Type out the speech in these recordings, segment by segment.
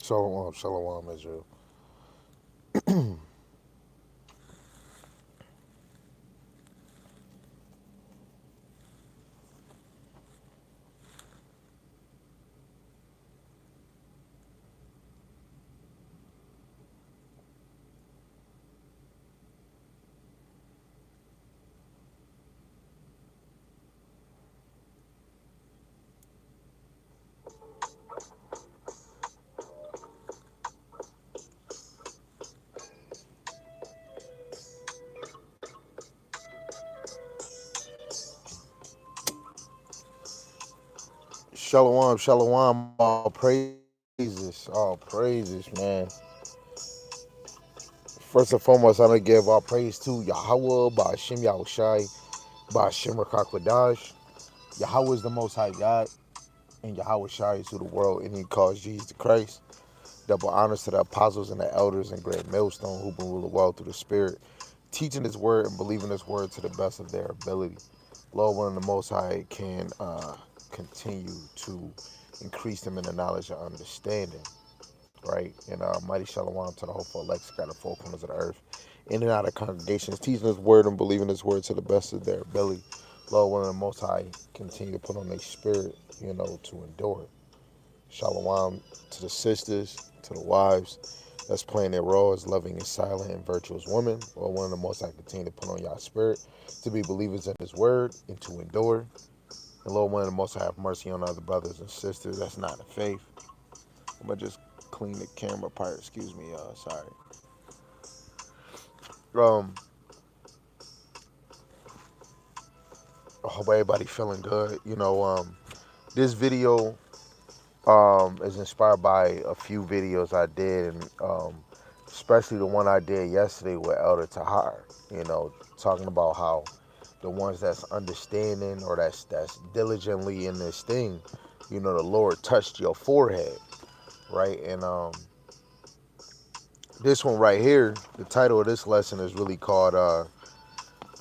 Shalom, shalom, Israel. Shalom, shalom, all praises, man. First and foremost, I'm gonna give all praise to Yahweh, Ba'ashem Yahushai, Ba'ashem Rakakwadash. Yahweh is the Most High God, and Yahweh Shai is who the world, and He calls Jesus the Christ. Double honors to the apostles and the elders and great millstone who been ruling well through the Spirit, teaching His word and believing His word to the best of their ability. Lord, one of the Most High can continue to increase them in the knowledge and understanding, right? And mighty shalom to the hopeful elect scattered the four corners of the earth, in and out of congregations, teaching His word and believing His word to the best of their ability. Lord, one of the Most High continue to put on their spirit, to endure. Shalom to the sisters, to the wives that's playing their role as loving and silent and virtuous women. Lord, one of the Most High continue to put on y'all spirit to be believers in His word and to endure. And Lord, one of the Most High have mercy on other brothers and sisters that's not in faith. I'm gonna just clean the camera part. Excuse me, sorry. Um, I hope everybody feeling good. This video is inspired by a few videos I did, and especially the one I did yesterday with Elder Tahar. Talking about how the ones that's understanding or that's diligently in this thing, the Lord touched your forehead, right? And this one right here, the title of this lesson is really called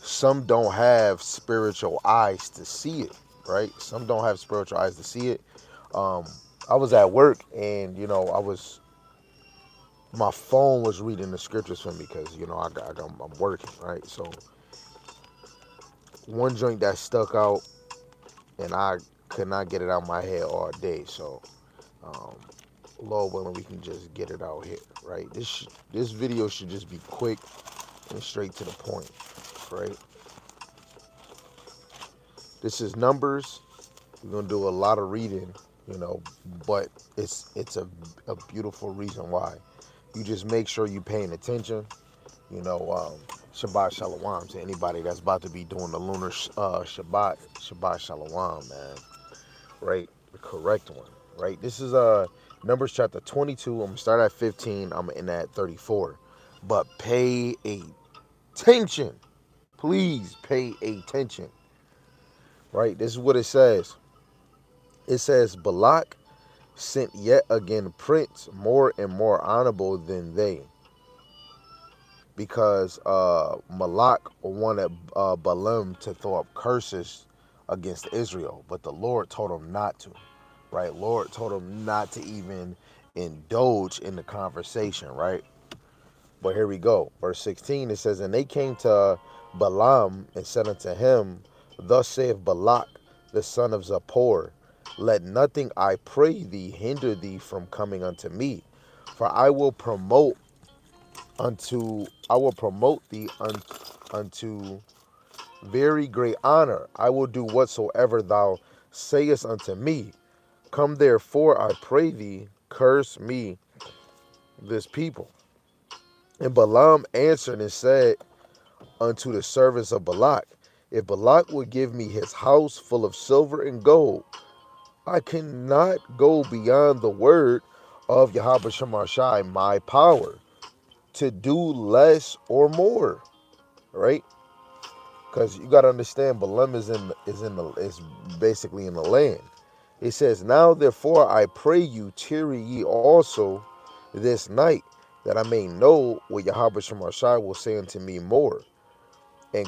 "Some Don't Have Spiritual Eyes to See It." Right? Some don't have spiritual eyes to see it. Um, I was at work, and my phone was reading the scriptures for me because I'm working, right? So one joint that stuck out, and I could not get it out of my head all day. So, um, Lord willing, we can just get it out here, right? This video should just be quick and straight to the point, right? This is Numbers. We're gonna do a lot of reading, you know, but it's a beautiful reason why. You just make sure you paying attention. You know, Shabbat Shalom to anybody that's about to be doing the lunar Shabbat. Shabbat Shalom, man. Right, the correct one. Right. This is Numbers chapter 22. I'm gonna start at 15. I'm gonna end at 34. But pay attention. Please pay attention. Right. This is what it says. It says Balak sent yet again prince more and more honorable than they, because Malak wanted Balaam to throw up curses against Israel, but the Lord told him not to. Right? Lord told him not to even indulge in the conversation. Right? But here we go. Verse 16, it says, "And they came to Balaam and said unto him, Thus saith Balak, the son of Zippor, Let nothing, I pray thee, hinder thee from coming unto me, for I will promote thee unto very great honor. I will do whatsoever thou sayest unto me. Come therefore, I pray thee, curse me this people." And Balaam answered and said unto the servants of Balak, If Balak would give me his house full of silver and gold, I cannot go beyond the word of Yahweh Shemashai, my power, to do less or more. Right? Because you got to understand, Balaam is basically in the land. It says, "Now therefore I pray you, tarry ye also this night, that I may know what Yahweh Shemashai will say unto me more." And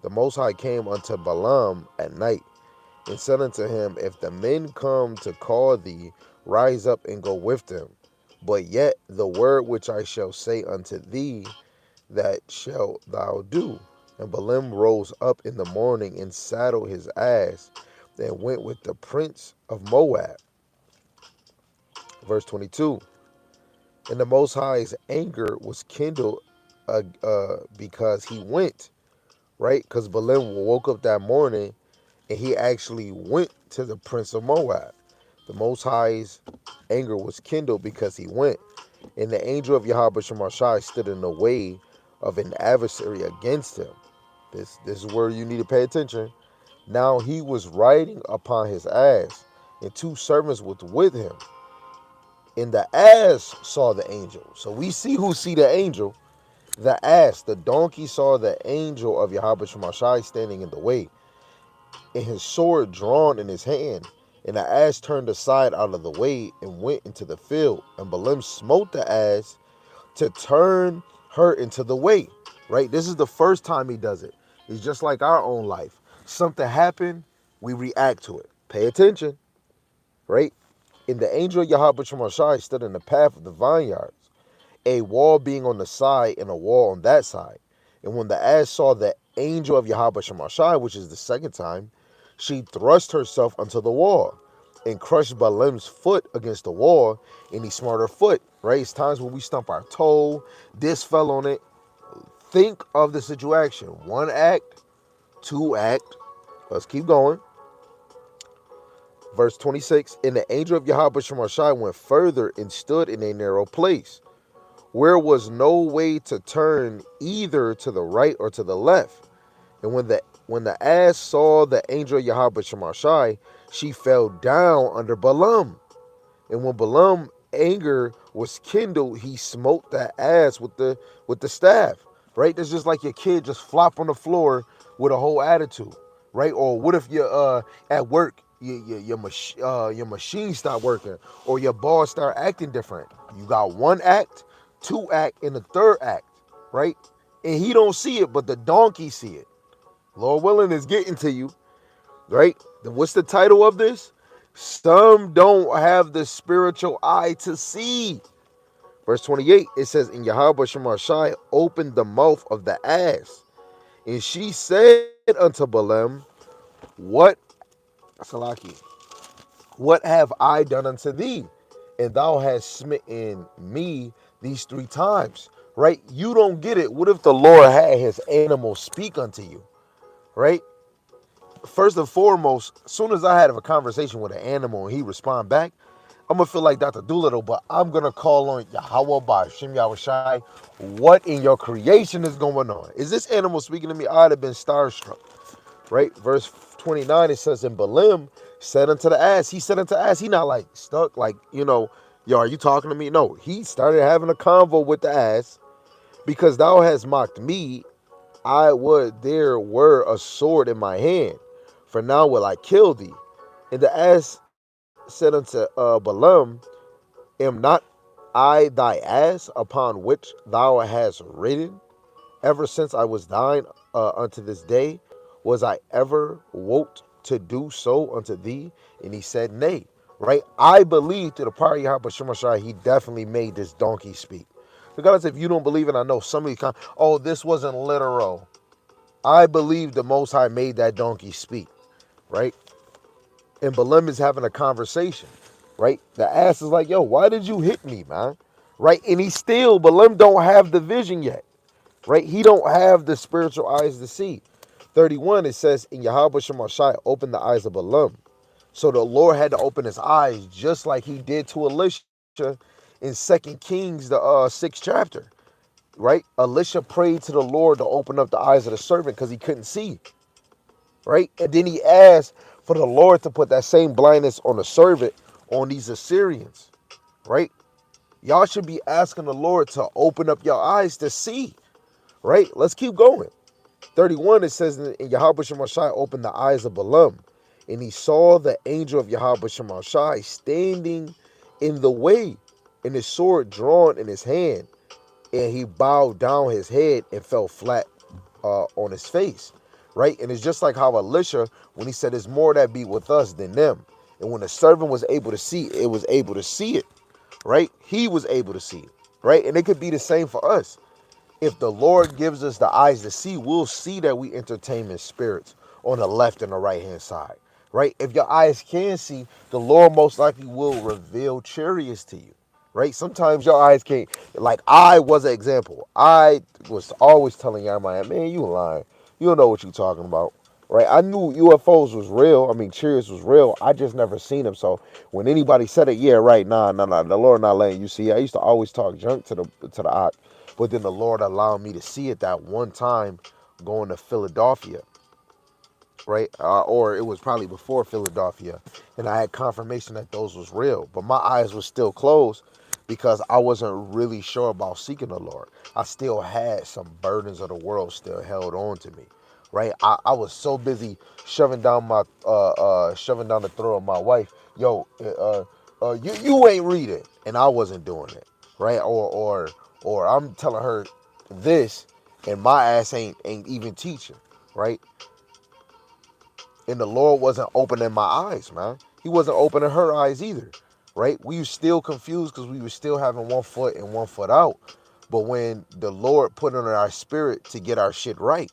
the Most High came unto Balaam at night, and said unto him, If the men come to call thee rise up and go with them. But yet the word which I shall say unto thee, that shalt thou do. And Balaam rose up in the morning and saddled his ass, and went with the prince of Moab. Verse 22. And the Most High's anger was kindled because he went, right? Because Balaam woke up that morning and he actually went to the prince of Moab. The Most High's anger was kindled because he went. And the angel of Yahweh Shemashai stood in the way of an adversary against him. This is where you need to pay attention. Now he was riding upon his ass, and two servants were with him. And the ass saw the angel. So we see who see the angel. The ass, the donkey, saw the angel of Yahweh Shemashai standing in the way, and his sword drawn in his hand. And the ass turned aside out of the way and went into the field. And Balaam smote the ass to turn her into the way. Right? This is the first time he does it. It's just like our own life. Something happened, we react to it. Pay attention. Right? And the angel of Yahweh Shemashai stood in the path of the vineyards, a wall being on the side and a wall on that side. And when the ass saw the angel of Yahweh Shemashai, which is the second time, she thrust herself onto the wall and crushed Balaam's foot against the wall, and he smote her foot. Right? It's times when we stump our toe, this fell on it. Think of the situation. One act, two act. Let's keep going. Verse 26, and the angel of Yahweh Shemashai went further and stood in a narrow place, where was no way to turn either to the right or to the left. And when the ass saw the angel of Yahweh Shemashai, she fell down under Balaam. And when Balaam anger was kindled, he smote the ass with the staff. Right? That's just like your kid just flop on the floor with a whole attitude. Right? Or what if you're at work, your machine start working, or your boss start acting different. You got one act, two act, and the third act, right? And he don't see it, but the donkey see it. Lord willing is getting to you, right? What's the title of this? Some don't have the spiritual eye to see. Verse 28, it says, and Yahweh Shemashai opened the mouth of the ass, and she said unto Balaam, what, Salaki, what have I done unto thee? And thou hast smitten me these 3 times. Right? You don't get it. What if the Lord had his animal speak unto you? Right? First and foremost, as soon as I had a conversation with an animal and he respond back, I'm going to feel like Dr. Doolittle, but I'm going to call on Yahweh by Shem Yahushai. What in your creation is going on? Is this animal speaking to me? I'd have been starstruck. Right? Verse 29, it says, and Balaam said unto the ass. He said unto the ass. He not like stuck, like, yo, are you talking to me? No, he started having a convo with the ass. Because thou hast mocked me, I would there were a sword in my hand, for now will I kill thee. And the ass said unto Balaam, am not I thy ass upon which thou hast ridden? Ever since I was thine unto this day, was I ever wont to do so unto thee? And he said, nay. Right? I believe through the power of Yahweh Shemashai, he definitely made this donkey speak. Regardless if you don't believe it, I know some of you this wasn't literal. I believe the Most High made that donkey speak. Right? And Balaam is having a conversation. Right? The ass is like, yo, why did you hit me, man? Right? And Balaam don't have the vision yet. Right? He don't have the spiritual eyes to see. 31, it says, in Yahweh Shemashai opened the eyes of Balaam. So the Lord had to open his eyes just like he did to Elisha in 2 Kings, the 6th chapter. Right? Elisha prayed to the Lord to open up the eyes of the servant because he couldn't see. Right? And then he asked for the Lord to put that same blindness on the servant on these Assyrians. Right? Y'all should be asking the Lord to open up your eyes to see. Right? Let's keep going. 31, it says, and Yahweh Shemashai opened the eyes of Balaam, and he saw the angel of Yahweh Shemashai standing in the way, and his sword drawn in his hand, and he bowed down his head and fell flat on his face. Right? And it's just like how Elisha, when he said, it's more that be with us than them. And when the servant was able to see, it was able to see it, right? He was able to see it, right? And it could be the same for us. If the Lord gives us the eyes to see, we'll see that we entertain in spirits on the left and the right hand side, right? If your eyes can see, the Lord most likely will reveal chariots to you, right? Sometimes your eyes can't. Like I was an example. I was always telling Jeremiah, man, you lying. You don't know what you're talking about, right? I knew UFOs was real. I mean, chariots was real. I just never seen them. So when anybody said it, yeah, right, nah, the Lord not letting you see. I used to always talk junk to the ox. But then the Lord allowed me to see it that one time going to Philadelphia, right? Or it was probably before Philadelphia. And I had confirmation that those was real. But my eyes were still closed because I wasn't really sure about seeking the Lord. I still had some burdens of the world still held on to me, right? I was so busy shoving down the throat of my wife, yo, you ain't reading. And I wasn't doing it, right? Or I'm telling her this, and my ass ain't even teaching, right? And the Lord wasn't opening my eyes, man. He wasn't opening her eyes either, right? We were still confused because we were still having one foot in, one foot out. But when the Lord put in our spirit to get our shit right,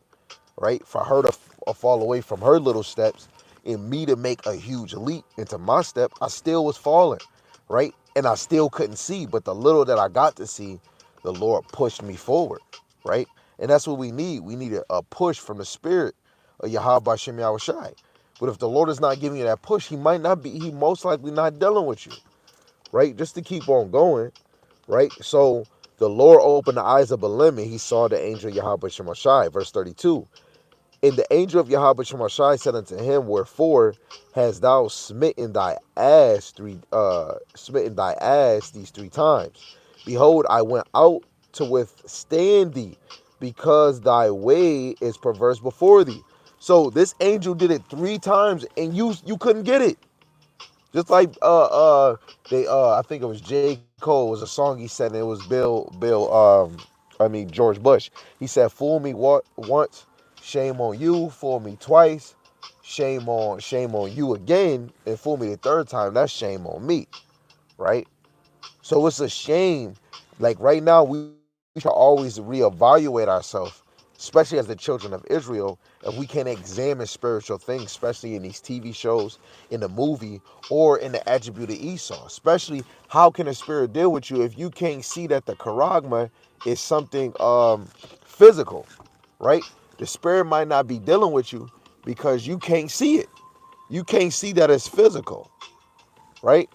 for her to fall away from her little steps and me to make a huge leap into my step, I still was falling, right? And I still couldn't see, but the little that I got to see, the Lord pushed me forward, right? And that's what we need. We need a push from the spirit of Yahweh Bashem Yahushai. But if the Lord is not giving you that push, he most likely not dealing with you, right? Just to keep on going, right? So the Lord opened the eyes of Balaam and he saw the angel Yahweh Shemashai, verse 32. And the angel of Yahweh Shemashai said unto him, wherefore hast thou smitten thy ass these 3 times? Behold, I went out to withstand thee, because thy way is perverse before thee. So this angel did it 3 times, and you couldn't get it. Just like I think it was J. Cole, it was a song he said, and it was George Bush. He said, "Fool me once, shame on you. Fool me twice, shame on you again, and fool me the third time. That's shame on me, right?" So it's a shame. Like right now, we should always reevaluate ourselves, especially as the children of Israel, if we can't examine spiritual things, especially in these TV shows, in the movie, or in the attribute of Esau. Especially, how can a spirit deal with you if you can't see that the charagma is something physical, right? The spirit might not be dealing with you because you can't see it. You can't see that it's physical, right?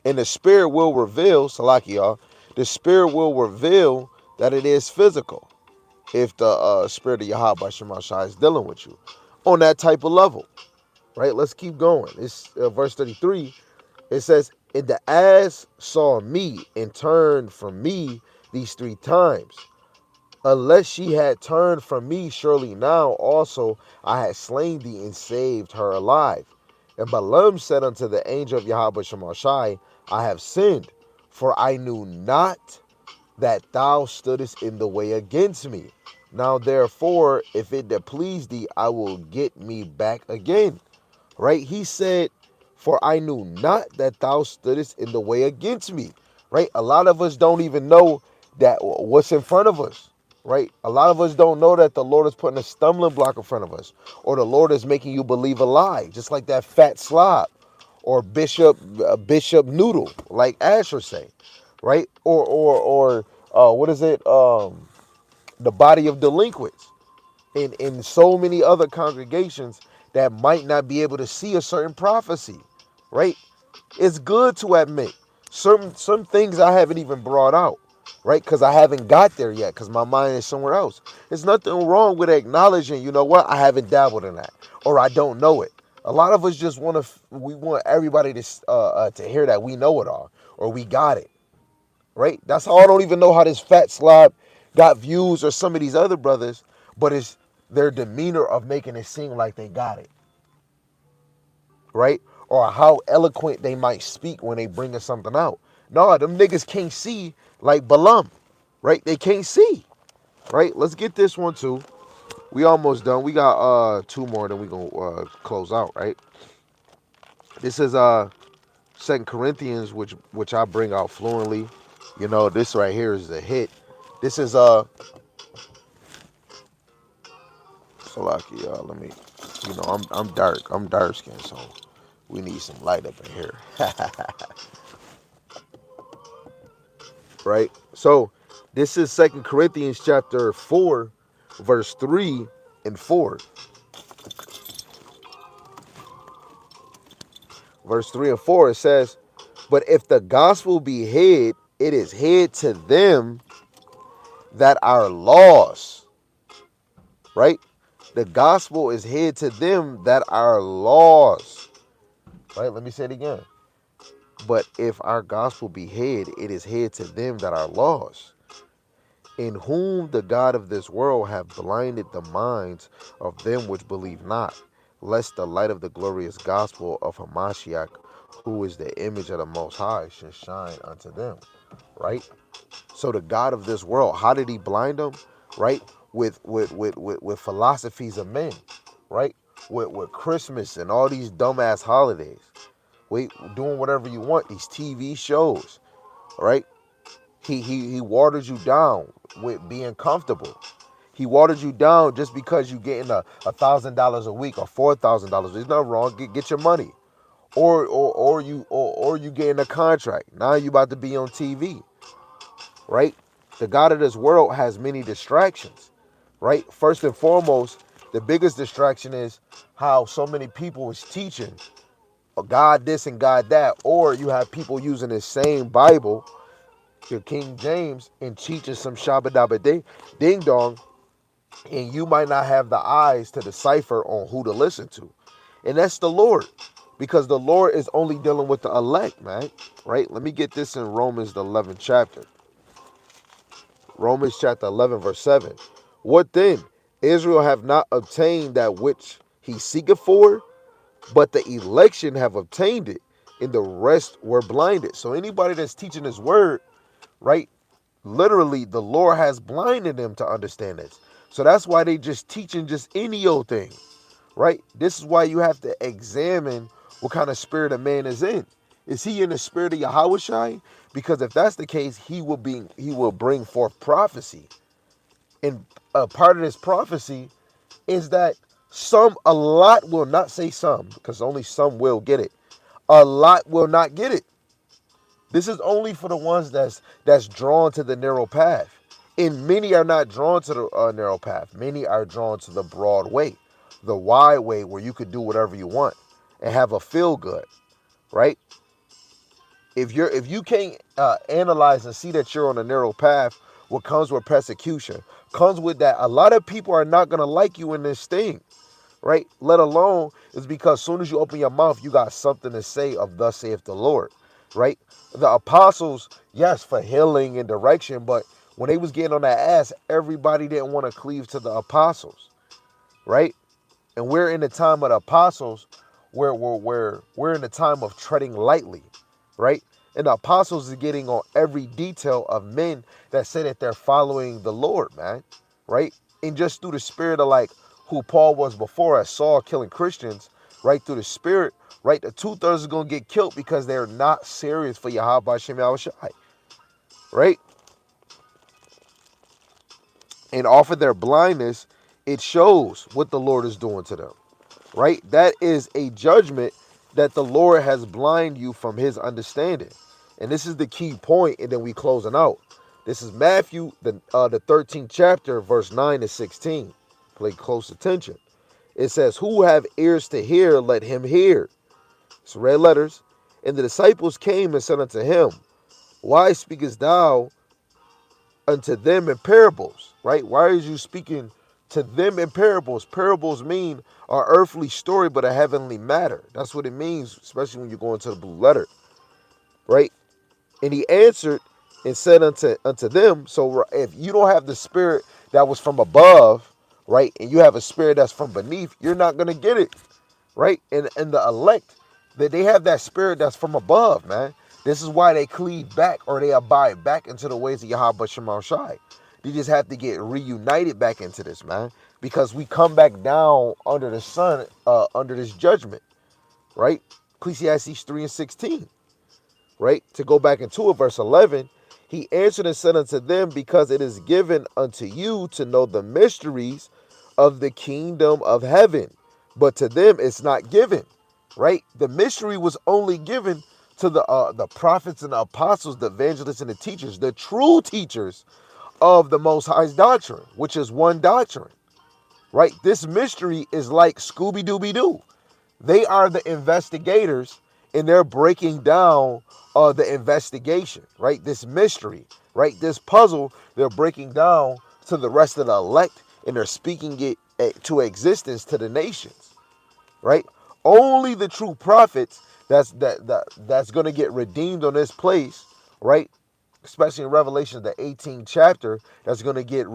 And the spirit will reveal, Salaki y'all, the spirit will reveal that it is physical if the spirit of Yahweh Shemashai is dealing with you on that type of level, right? Let's keep going. It's verse 33. It says, and the ass saw me and turned from me these 3 times. Unless she had turned from me, surely now also I had slain thee and saved her alive. And Balaam said unto the angel of Yahweh Shemashai, I have sinned, for I knew not that thou stoodest in the way against me. Now therefore, if it please thee, I will get me back again. Right? He said, for I knew not that thou stoodest in the way against me. Right? A lot of us don't even know that what's in front of us. Right? A lot of us don't know that the Lord is putting a stumbling block in front of us, or the Lord is making you believe a lie, just like that fat slob, or Bishop Noodle, like Asher say, right? Or what is it? The body of delinquents in so many other congregations that might not be able to see a certain prophecy, right? It's good to admit some things I haven't even brought out, right? Because I haven't got there yet, because my mind is somewhere else. There's nothing wrong with acknowledging, you know what, I haven't dabbled in that, or I don't know it. A lot of us just we want everybody to hear that we know it all, or we got it, right? That's how I don't even know how this fat slob got views, or some of these other brothers, but it's their demeanor of making it seem like they got it, right? Or how eloquent they might speak when they bringing something out. No, them niggas can't see like Balaam, right? They can't see, right? Let's get this one too. We almost done. We got 2 more, then we gonna close out, right? This is Second Corinthians, which I bring out fluently. You know, this right here is a hit. This is Salaki, let me, I'm dark. I'm dark skinned, so we need some light up in here. Right? So this is Second Corinthians chapter 4, verse 3 and 4. Verse 3 and 4, it says, but if the gospel be hid, it is hid to them that are lost. Right? The gospel is hid to them that are lost. Right? Let me say it again. But if our gospel be hid, it is hid to them that are lost, in whom the God of this world hath blinded the minds of them which believe not, lest the light of the glorious gospel of Hamashiach, who is the image of the Most High, should shine unto them. Right? So the God of this world, how did he blind them? Right? With philosophies of men. Right? With Christmas and all these dumbass holidays. Doing whatever you want, these TV shows. Right? He watered you down with being comfortable. He watered you down just because you getting $1,000 a week or $4,000. There's nothing wrong. Get your money, or you getting a contract. Now you about to be on TV, right? The God of this world has many distractions, right? First and foremost, the biggest distraction is how so many people is teaching God this and God that, or you have people using the same Bible, your King James, and teaching some shabba dabba ding dong, and you might not have the eyes to decipher on who to listen to. And that's the Lord, because the Lord is only dealing with the elect, man. Right? Let me get this in Romans, the 11th chapter. Romans chapter 11, verse 7. What then? Israel have not obtained that which he seeketh for, but the election have obtained it, and the rest were blinded. So anybody that's teaching his word, right? Literally, the Lord has blinded them to understand this. So that's why they just teaching just any old thing, right? This is why you have to examine what kind of spirit a man is in. Is he in the spirit of Yahushai? Because if that's the case, he will bring forth prophecy. And a part of this prophecy is that a lot will not say some, because only some will get it. A lot will not get it. This is only for the ones that's drawn to the narrow path. And many are not drawn to the narrow path. Many are drawn to the broad way, the wide way where you could do whatever you want and have a feel good, right? If you can't analyze and see that you're on a narrow path, what comes with persecution comes with that. A lot of people are not gonna like you in this thing, right? Let alone is because as soon as you open your mouth, you got something to say of thus saith the Lord, right? The apostles, yes, for healing and direction, but when they was getting on that ass, everybody didn't want to cleave to the apostles, right? And we're in the time of the apostles where we're in the time of treading lightly, right? And the apostles is getting on every detail of men that say that they're following the Lord, man, right? And just through the spirit of like who Paul was before as Saul killing Christians, right through the spirit, right? The 2/3 is going to get killed because they're not serious for Yahweh Shem Yahushai, right? And off of their blindness, it shows what the Lord is doing to them, right? That is a judgment that the Lord has blinded you from his understanding. And this is the key point, and then we closing out. This is Matthew, the 13th chapter, verse 9 to 16. Pay close attention. It says, who have ears to hear, let him hear. It's red letters. And the disciples came and said unto him, why speakest thou unto them in parables, right? Why are you speaking to them in parables? Parables mean an earthly story, but a heavenly matter. That's what it means, especially when you go into the blue letter, right? And he answered and said unto them, so if you don't have the spirit that was from above, right, and you have a spirit that's from beneath, you're not going to get it, right? And the elect, that they have that spirit that's from above, man. This is why they cleave back or they abide back into the ways of Yahweh Shema Shai. They just have to get reunited back into this, man, because we come back down under the sun, under this judgment, right? Ecclesiastes 3 and 16, right? To go back into it, verse 11, he answered and said unto them, because it is given unto you to know the mysteries of the kingdom of heaven, but to them it's not given, right? The mystery was only given to the prophets and the apostles, the evangelists and the teachers, the true teachers of the Most High's doctrine, which is one doctrine, right? This mystery is like Scooby-Dooby-Doo. They are the investigators, and they're breaking down the investigation, right? This mystery, right? This puzzle, they're breaking down to the rest of the elect, and they're speaking it to existence to the nations, right? Only the true prophets that's going to get redeemed on this place, right? Especially in Revelation, the 18th chapter, that's going to get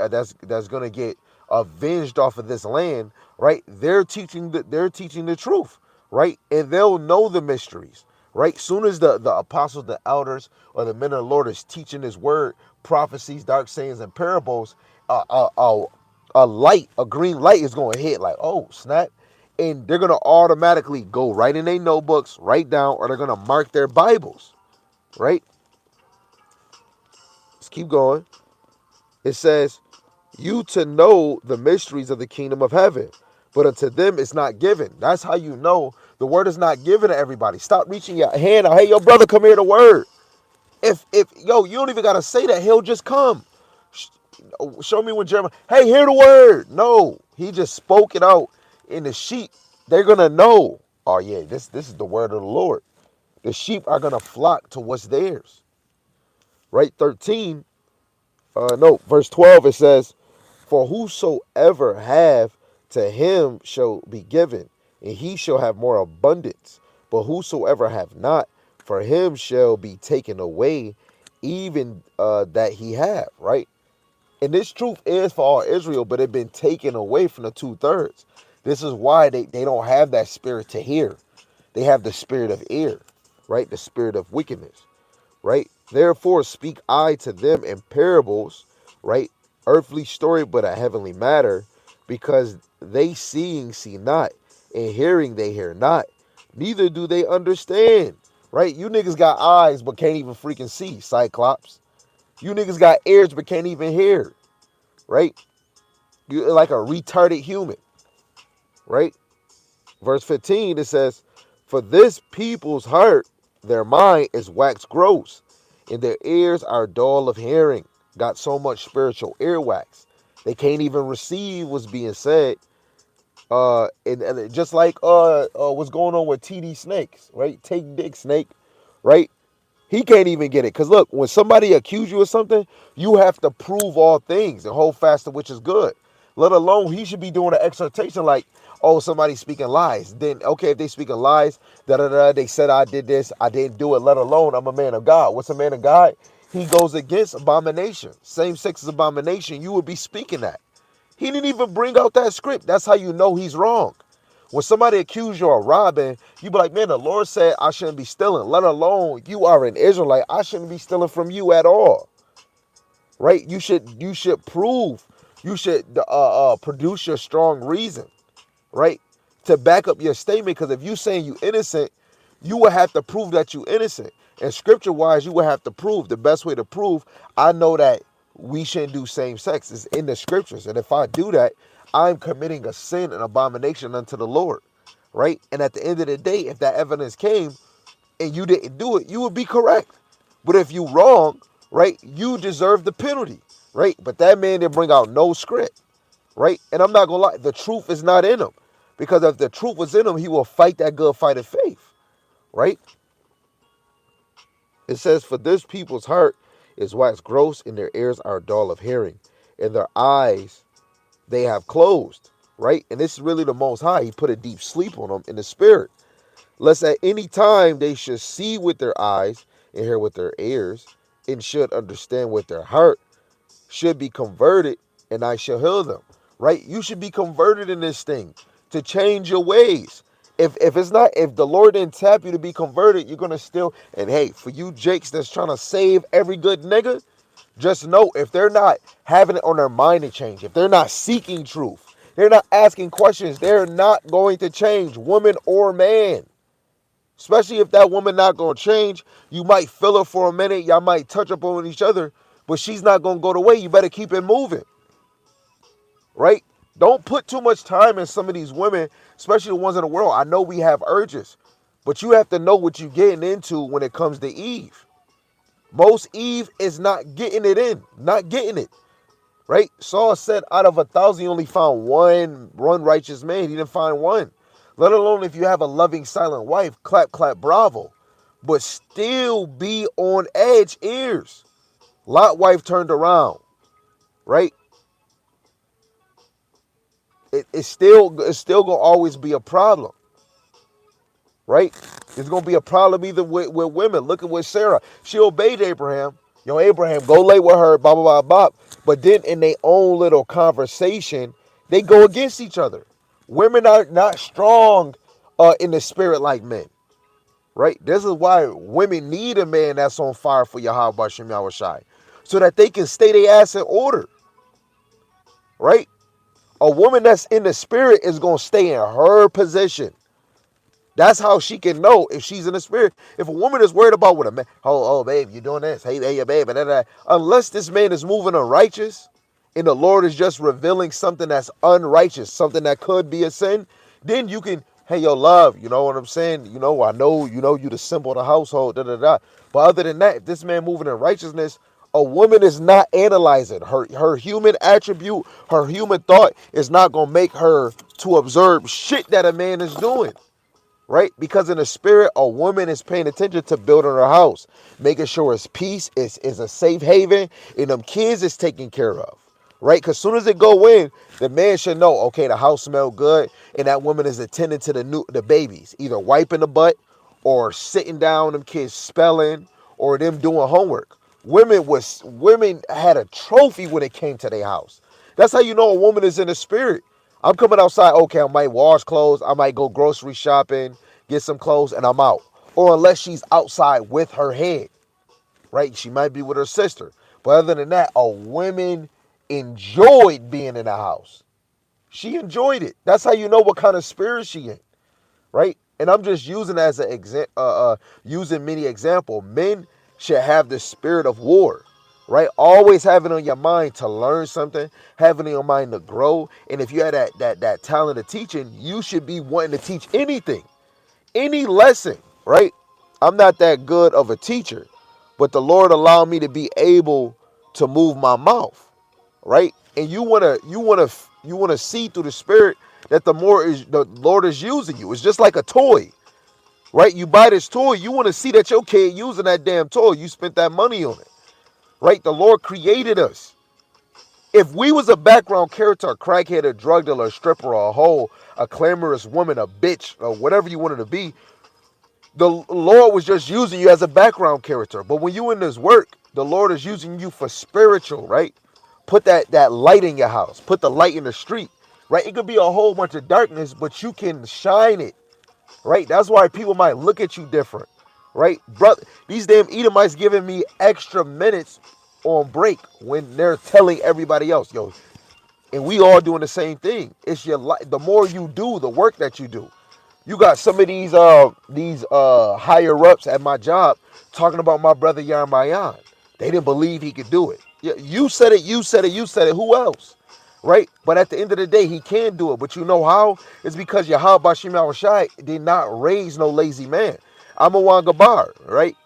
that's going to get avenged off of this land, right? They're teaching the truth, right? And they'll know the mysteries, right? Soon as the apostles, the elders, or the men of the Lord is teaching His word, prophecies, dark sayings, and parables, a green light is going to hit, like, oh snap, and they're going to automatically go right in their notebooks, write down, or they're going to mark their Bibles, right? Let's keep going. It says, you to know the mysteries of the kingdom of heaven, but unto them it's not given. That's how you know the word is not given to everybody. Stop reaching your hand out. Hey, yo, brother, come here, the word. If yo, you don't even got to say that. He'll just come. Show me when Jeremiah, hey, hear the word. No, he just spoke it out in the sheep. They're going to know, oh, yeah, this is the word of the Lord. The sheep are going to flock to what's theirs. Right? 13. No, verse 12, it says, for whosoever have, to him shall be given, and he shall have more abundance. But whosoever have not, for him shall be taken away, even that he have, right? And this truth is for all Israel, but it been taken away from the 2/3. This is why they don't have that spirit to hear. They have the spirit of ear, right? The spirit of wickedness, right? Therefore speak I to them in parables, right? Earthly story, but a heavenly matter, because they seeing see not, and hearing they hear not, neither do they understand, right? You niggas got eyes but can't even freaking see, Cyclops. You niggas got ears but can't even hear, right? You're like a retarded human, right? Verse 15, it says, for this people's heart, their mind is waxed gross, and their ears are dull of hearing. Got so much spiritual earwax. They can't even receive what's being said. And just like what's going on with TD Snakes, right? Take dick snake, right? He can't even get it. Because look, when somebody accuse you of something, you have to prove all things and hold fast to which is good. Let alone he should be doing an exhortation like, oh, somebody's speaking lies. Then, okay, if they speaking lies, they said I did this, I didn't do it, let alone I'm a man of God. What's a man of God? He goes against abomination. Same sex is abomination. You would be speaking that. He didn't even bring out that script. That's how you know he's wrong. When somebody accuse you of robbing, you be like, man, the Lord said I shouldn't be stealing. Let alone you are an Israelite. I shouldn't be stealing from you at all. Right? You should prove, you should produce your strong reason, right? To back up your statement. Because if you saying you innocent, you will have to prove that you innocent. And scripture wise, you will have to prove. The best way to prove, I know that we shouldn't do same sex is in the scriptures. And if I do that, I'm committing a sin and abomination unto the Lord, right? And at the end of the day, if that evidence came and you didn't do it, you would be correct. But if you wrong, right, you deserve the penalty, right? But that man didn't bring out no script, right? And I'm not gonna lie, the truth is not in him, because if the truth was in him, he will fight that good fight of faith, right? It says, for this people's heart is waxed gross, and their ears are dull of hearing, and their eyes they have closed, right? And this is really the Most High. He put a deep sleep on them in the spirit, lest at any time they should see with their eyes and hear with their ears, and should understand with their heart, should be converted, and I shall heal them, right? You should be converted in this thing to change your ways. If it's not, if the Lord didn't tap you to be converted, you're gonna still. And hey, for you Jakes that's trying to save every good nigga, just know if they're not having it on their mind to change, if they're not seeking truth, they're not asking questions, they're not going to change, woman or man. Especially if that woman not gonna change. You might feel her for a minute. Y'all might touch up on each other, but she's not gonna go the way. You better keep it moving, right? Don't put too much time in some of these women, especially the ones in the world. I know we have urges, but you have to know what you're getting into when it comes to Eve. Most Eve is not getting it in, not getting it, right? Saul said out of 1,000, he only found one righteous man. He didn't find one. Let alone if you have a loving, silent wife, clap, clap, bravo. But still be on edge ears. Lot wife turned around, right? It's still gonna always be a problem, right? It's gonna be a problem either with women. Look at what Sarah. She obeyed Abraham. Yo, Abraham, go lay with her, blah, blah, blah, blah. But then in their own little conversation, they go against each other. Women are not strong in the spirit like men, right? This is why women need a man that's on fire for Yahweh Bashem Yahushai, so that they can stay their ass in order, right? A woman that's in the spirit is going to stay in her position. That's how she can know if she's in the spirit. If a woman is worried about what a man, oh, babe, you doing this? Hey, babe, unless this man is moving unrighteous and the Lord is just revealing something that's unrighteous, something that could be a sin, then you can, hey, yo, love, you know what I'm saying? I know, you the symbol of the household, da, da, da. But other than that, if this man moving in righteousness, a woman is not analyzing her human attribute, her human thought is not going to make her to observe shit that a man is doing. Right? Because in the spirit, a woman is paying attention to building her house, making sure it's peace, is a safe haven, and them kids is taken care of. Right? Because as soon as they go in, the man should know, okay, the house smell good, and that woman is attending to the babies, either wiping the butt or sitting down, them kids spelling, or them doing homework. Women had a trophy when it came to their house. That's how you know a woman is in the spirit. I'm coming outside, okay, I might wash clothes, I might go grocery shopping, get some clothes, and I'm out. Or unless she's outside with her head, right? She might be with her sister. But other than that, a woman enjoyed being in the house. She enjoyed it. That's how you know what kind of spirit she in, right? And I'm just using as using many example. Men should have the spirit of war, right? Always have it on your mind to learn something, have it on your mind to grow. And if you have that talent of teaching, you should be wanting to teach anything, any lesson, right? I'm not that good of a teacher, but the Lord allowed me to be able to move my mouth, right? And you wanna see through the spirit that the Lord is using you. It's just like a toy, right? You buy this toy, you want to see that your kid using that damn toy. You spent that money on it, right? The Lord created us. If we was a background character, a crackhead, a drug dealer, a stripper, a hoe, a clamorous woman, a bitch, or whatever you wanted to be, the Lord was just using you as a background character. But when you in this work, the Lord is using you for spiritual, right? Put that light in your house. Put the light in the street, right? It could be a whole bunch of darkness, but you can shine it, right? That's why people might look at you different, right? Brother, these damn Edomites giving me extra minutes on break when they're telling everybody else, yo, and we all doing the same thing. It's your life. The more you do, the work that you do. You got some of these higher ups at my job talking about my brother Yarmayan. They didn't believe he could do it. Yeah, you said it, you said it, you said it. Who else? Right? But at the end of the day, he can do it. But you know how? It's because Yahweh Bashim Yahushai did not raise no lazy man. I'm a Gabar, right?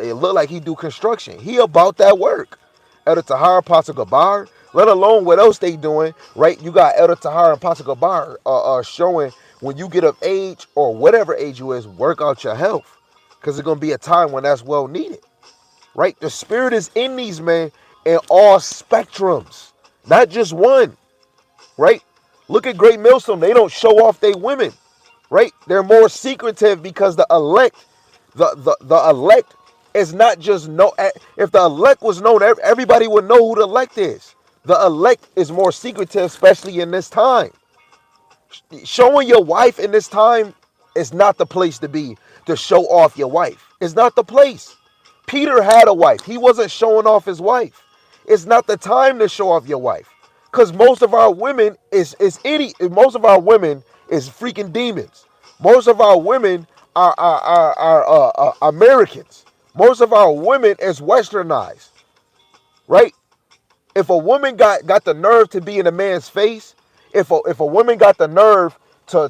It looked like he do construction. He about that work. Elder Tahar, Apostle Gabar, let alone what else they doing, right? You got Elder Tahar and Apostle Gabar showing when you get of age or whatever age you is, work out your health. Because there's going to be a time when that's well needed, right? The spirit is in these men in all spectrums, not just one, right? Look at Great Millstone. They don't show off their women, right? They're more secretive because the elect, the elect is not just know. If the elect was known, everybody would know who the elect is. The elect is more secretive, especially in this time. Showing your wife in this time is not the place to be to show off your wife. It's not the place. Peter had a wife. He wasn't showing off his wife. It's not the time to show off your wife. Because most of our women is idiot. Most of our women is freaking demons. Most of our women Americans. Most of our women is westernized, right? If a woman got the nerve to be in a man's face, if a woman got the nerve to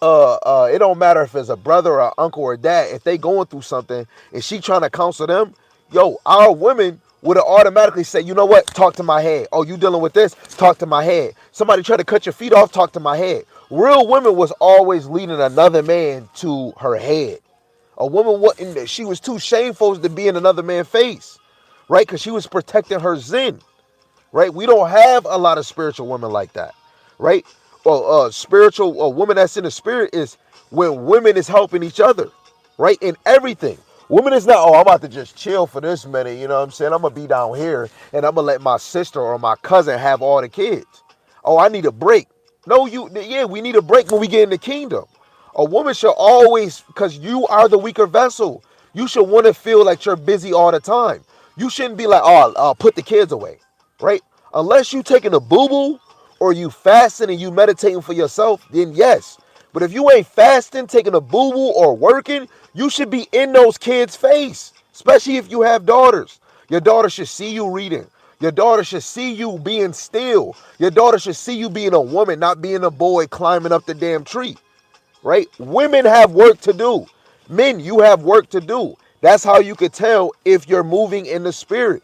it don't matter if it's a brother or uncle or dad, if they going through something and she trying to counsel them, yo, our women would have automatically say, you know what, talk to my head. Oh, you dealing with this? Talk to my head. Somebody try to cut your feet off, talk to my head. Real women was always leading another man to her head. A woman wasn't, she was too shameful to be in another man's face, right? Because she was protecting her zen, right? We don't have a lot of spiritual women like that, right? Well, spiritual, a woman that's in the spirit is when women is helping each other, right? In everything. Women is not, oh, I'm about to just chill for this minute, you know what I'm saying? I'm going to be down here and I'm going to let my sister or my cousin have all the kids. Oh, I need a break. No, yeah, we need a break when we get in the kingdom. A woman should always, because you are the weaker vessel, you should want to feel like you're busy all the time. You shouldn't be like, oh, put the kids away, right? Unless you taking a boo-boo or you fasting and you meditating for yourself, then yes. But if you ain't fasting, taking a boo-boo or working, you should be in those kids' face, especially if you have daughters. Your daughter should see you reading. Your daughter should see you being still. Your daughter should see you being a woman, not being a boy climbing up the damn tree, right? Women have work to do. Men, you have work to do. That's how you could tell if you're moving in the spirit,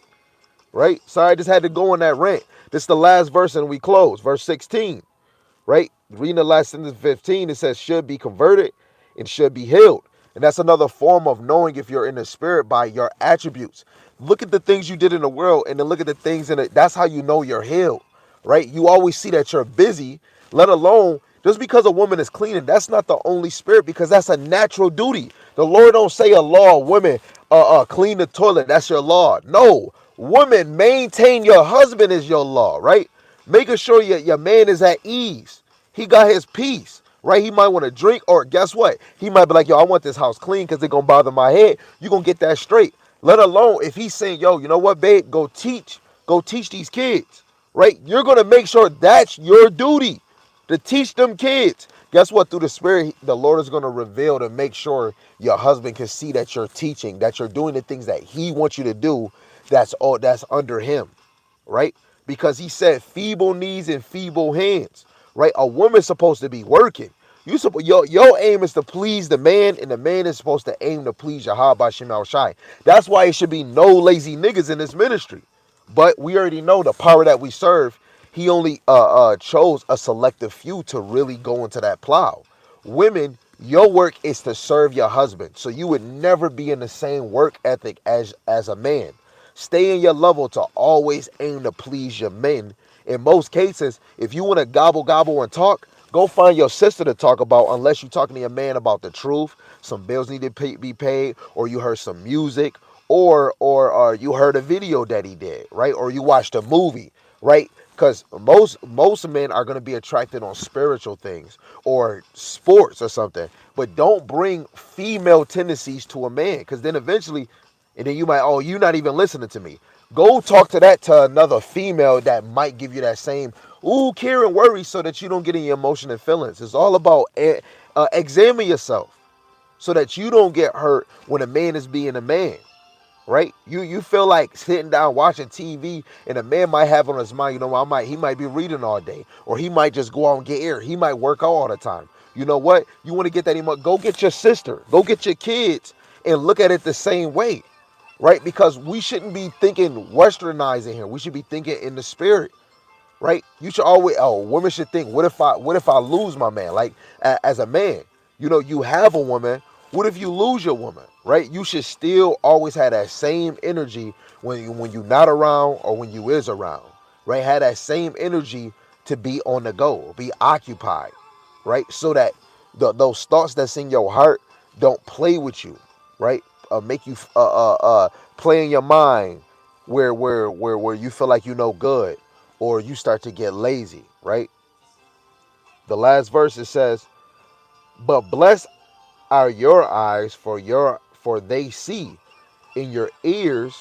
right? Sorry, I just had to go on that rant. This is the last verse and we close. Verse 16, right? Reading the last sentence 15, it says should be converted and should be healed. And that's another form of knowing if you're in the spirit by your attributes. Look at the things you did in the world and then look at the things in it. That's how you know you're healed, right? You always see that you're busy, let alone just because a woman is cleaning, that's not the only spirit because that's a natural duty. The Lord don't say a law, women, clean the toilet, that's your law. No, woman, maintain your husband is your law, right? Making sure your man is at ease. He got his peace, right? He might want to drink, or guess what? He might be like, yo, I want this house clean because it's going to bother my head. You're going to get that straight. Let alone if he's saying, yo, you know what, babe? Go teach these kids, right? You're going to make sure that's your duty to teach them kids. Guess what? Through the Spirit, the Lord is going to reveal to make sure your husband can see that you're teaching, that you're doing the things that he wants you to do. That's all. That's under him, right? Because he said feeble knees and feeble hands, right? A woman's supposed to be working. Your aim is to please the man, and the man is supposed to aim to please Yahweh Shem Shai. That's why it should be no lazy niggas in this ministry. But we already know the power that we serve. He only chose a selective few to really go into that plow. Women, your work is to serve your husband. So you would never be in the same work ethic as a man. Stay in your level to always aim to please your men. In most cases, if you want to gobble and talk, go find your sister to talk about unless you're talking to your man about the truth. Some bills need to be paid, or you heard some music, or you heard a video that he did, right? Or you watched a movie, right? Because most men are going to be attracted on spiritual things or sports or something. But don't bring female tendencies to a man, because then eventually, and then you might, oh, you're not even listening to me. Go talk to another female that might give you that same, ooh, care and worry, so that you don't get any emotion and feelings. It's all about examine yourself so that you don't get hurt when a man is being a man. Right? You feel like sitting down watching TV and a man might have on his mind, you know, he might be reading all day, or he might just go out and get air. He might work out all the time. You know what? You want to get that emotion? Go get your sister. Go get your kids and look at it the same way. Right? Because we shouldn't be thinking westernizing here. We should be thinking in the spirit. Right? You should always, women should think, what if I lose my man? Like, as a man, you know, you have a woman. What if you lose your woman? Right? You should still always have that same energy when you're not around or when you is around. Right? Have that same energy to be on the go, be occupied. Right? So that those thoughts that's in your heart don't play with you. Right? Make you play in your mind where you feel like you know good, or you start to get lazy, right? The last verse, it says, but blessed are your eyes for they see, and your ears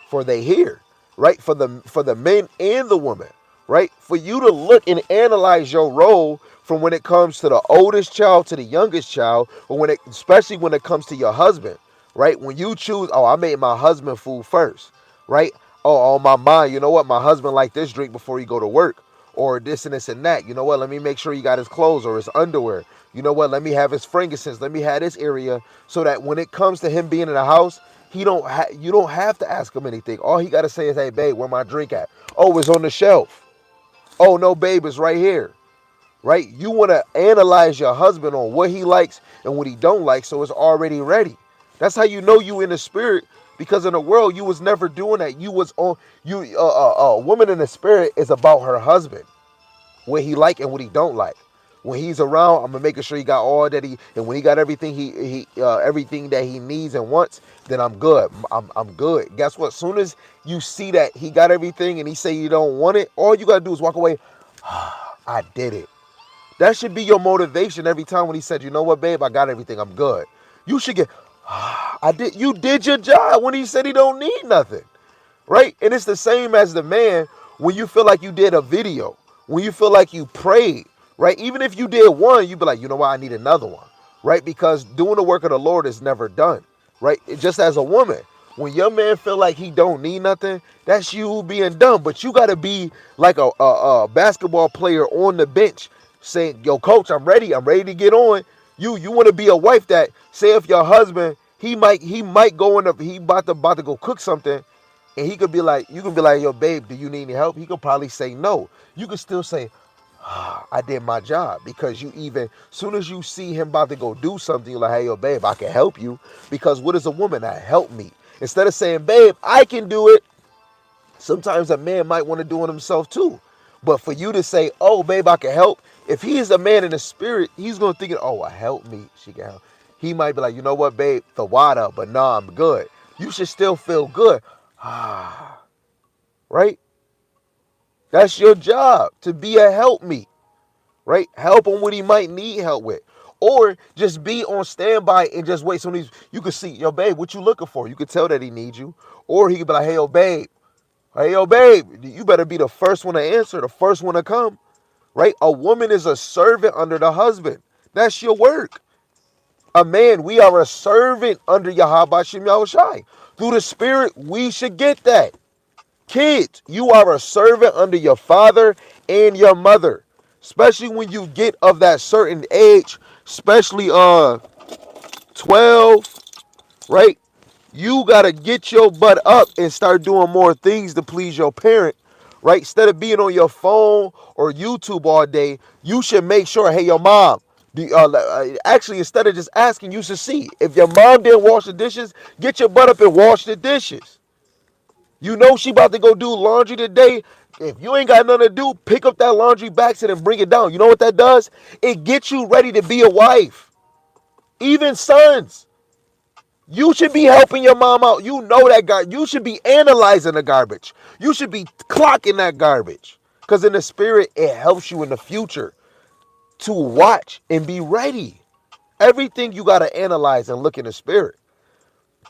for they hear, right? For the men and the women, right? For you to look and analyze your role, from when it comes to the oldest child to the youngest child, or especially when it comes to your husband, right? When you choose, oh, I made my husband food first, right? Oh, on my mind, you know what? My husband like this drink before he go to work, or this and this and that. You know what? Let me make sure he got his clothes or his underwear. You know what? Let me have his frankincense. Let me have this area so that when it comes to him being in the house, you don't have to ask him anything. All he got to say is, "Hey, babe, where my drink at? Oh, it's on the shelf. Oh, no, babe, it's right here." Right? You want to analyze your husband on what he likes and what he don't like, so it's already ready. That's how you know you in the spirit, because in the world you was never doing that. You was on you. A woman in the spirit is about her husband, what he like and what he don't like. When he's around, I'm making sure he got all that and when he got everything everything that he needs and wants, then I'm good. I'm good. Guess what? As soon as you see that he got everything and he say you don't want it, all you gotta do is walk away. I did it. That should be your motivation every time when he said, you know what, babe, I got everything. I'm good. You should get, you did your job when he said he don't need nothing. Right? And it's the same as the man when you feel like you did a video, when you feel like you prayed, right? Even if you did one, you be like, you know what, I need another one, right? Because doing the work of the Lord is never done, right? Just as a woman, when your man feel like he don't need nothing, that's you being dumb. But you got to be like a basketball player on the bench saying, yo, coach, I'm ready. I'm ready to get on. You want to be a wife that, say if your husband, he might go in the, he about to go cook something, and he could be like, you could be like, yo, babe, do you need any help? He could probably say no. You could still say, I did my job, because you even, soon as you see him about to go do something, you're like, hey, yo, babe, I can help you. Because what is a woman that help me? Instead of saying, babe, I can do it, sometimes a man might want to do it himself too. But for you to say, oh, babe, I can help, if he is a man in the spirit, he's going to think, oh, help me. She can help. He might be like, you know what, babe, the water, but no, I'm good. You should still feel good. Right? That's your job, to be a helpmeet, right? Help him what he might need help with. Or just be on standby and just wait. So you can see, yo, babe, what you looking for? You could tell that he needs you. Or he could be like, hey, yo, babe, you better be the first one to answer, the first one to come, right? A woman is a servant under the husband. That's your work. A man, we are a servant under Yahweh Shem Yahushai. Through the Spirit, we should get that. Kids, you are a servant under your father and your mother. Especially when you get of that certain age, especially 12, right? You got to get your butt up and start doing more things to please your parent, right? Instead of being on your phone or YouTube all day, you should make sure, hey, your mom, actually, instead of just asking, you should see. If your mom didn't wash the dishes, get your butt up and wash the dishes. You know she about to go do laundry today. If you ain't got nothing to do, pick up that laundry basket and bring it down. You know what that does? It gets you ready to be a wife. Even sons, you should be helping your mom out. You know that you should be analyzing the garbage. You should be clocking that garbage. Because in the spirit, it helps you in the future to watch and be ready. Everything you got to analyze and look in the spirit.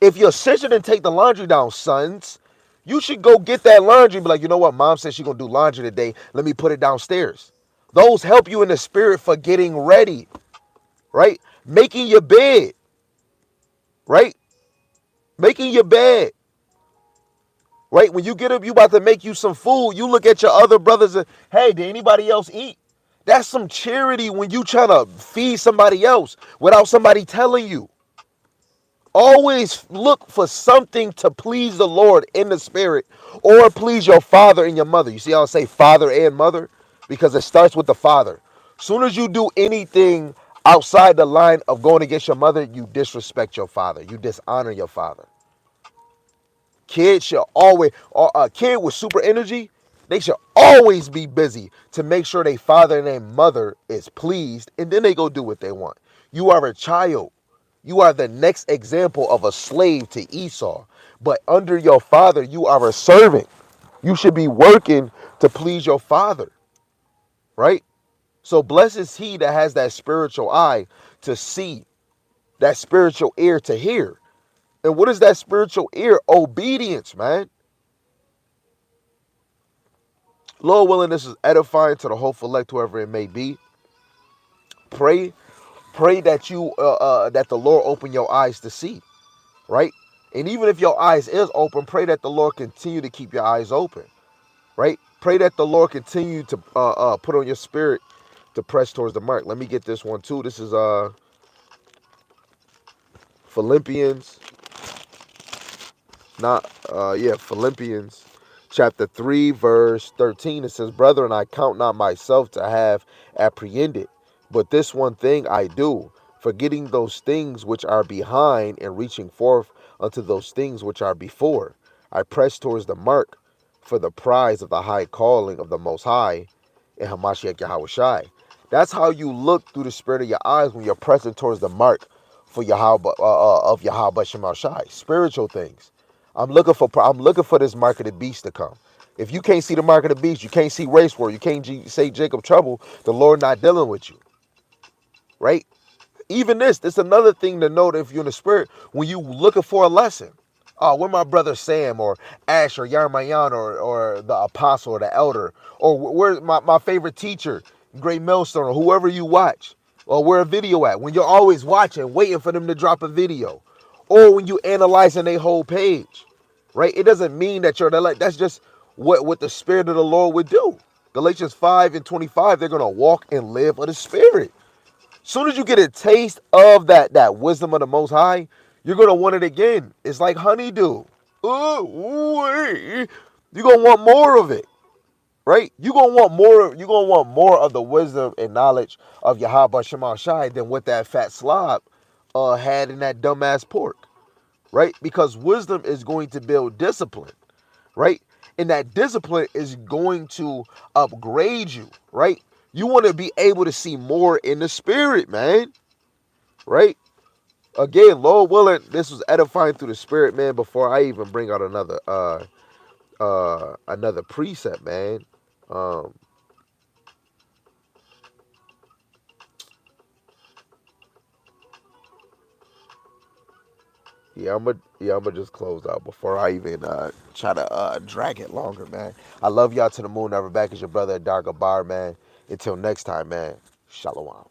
If your sister didn't take the laundry down, sons, you should go get that laundry and be like, you know what, mom said she's going to do laundry today. Let me put it downstairs. Those help you in the spirit for getting ready, right? Making your bed, right? Making your bed, right? When you get up, you about to make you some food. You look at your other brothers and, hey, did anybody else eat? That's some charity when you trying to feed somebody else without somebody telling you. Always look for something to please the Lord in the spirit, or please your father and your mother. You see how I say father and mother? Because it starts with the father. Soon as you do anything outside the line of going against your mother, you disrespect your father. You dishonor your father. Kids should always, a kid with super energy, they should always be busy to make sure their father and their mother is pleased, and then they go do what they want. You are a child. You are the next example of a slave to Esau. But under your father, you are a servant. You should be working to please your father, right? So blessed is he that has that spiritual eye to see, that spiritual ear to hear. And what is that spiritual ear? Obedience, man. Lord willing, this is edifying to the hopeful elect, whoever it may be. Pray, pray that you that the Lord open your eyes to see, right? And even if your eyes is open, pray that the Lord continue to keep your eyes open, right? Pray that the Lord continue to put on your spirit to press towards the mark. Let me get this one too. This is Philippians, not yeah, Philippians chapter 3 verse 13. It says, "Brethren, I count not myself to have apprehended, but this one thing I do, forgetting those things which are behind and reaching forth unto those things which are before. I press towards the mark for the prize of the high calling of the Most High in Hamashiach Yahushai." That's how you look through the spirit of your eyes when you're pressing towards the mark for Yahweh of Yahweh Shemal Shai. Spiritual things. I'm looking for this mark of the beast to come. If you can't see the mark of the beast, you can't see race war, you can't say Jacob trouble, the Lord not dealing with you, right? Even this another thing to note if you're in the spirit when you looking for a lesson. Oh, where my brother Sam or Ash or Yarmayan or the apostle or the elder, or where's my favorite teacher, Great Millstone, or whoever you watch, or where a video at. When you're always watching, waiting for them to drop a video, or when you analyzing a whole page, right? It doesn't mean that you're like that's just what the spirit of the Lord would do. Galatians 5:25, they're gonna walk and live of the spirit. Soon as you get a taste of that wisdom of the Most High, you're gonna want it again. It's like honeydew. You're gonna want more of it, right? You're gonna want more. You're gonna want more of the wisdom and knowledge of Yahweh Shema Shai than what that fat slob had in that dumbass pork, right? Because wisdom is going to build discipline, right? And that discipline is going to upgrade you, right? You want to be able to see more in the spirit, man, right? Again, Lord willing, this was edifying through the spirit, man. Before I even bring out another precept, man. Um, I'm gonna just close out before I even try to drag it longer, man. I love y'all to the moon. Never back is your brother Adar Gabar, man. Until next time, man. Shalom.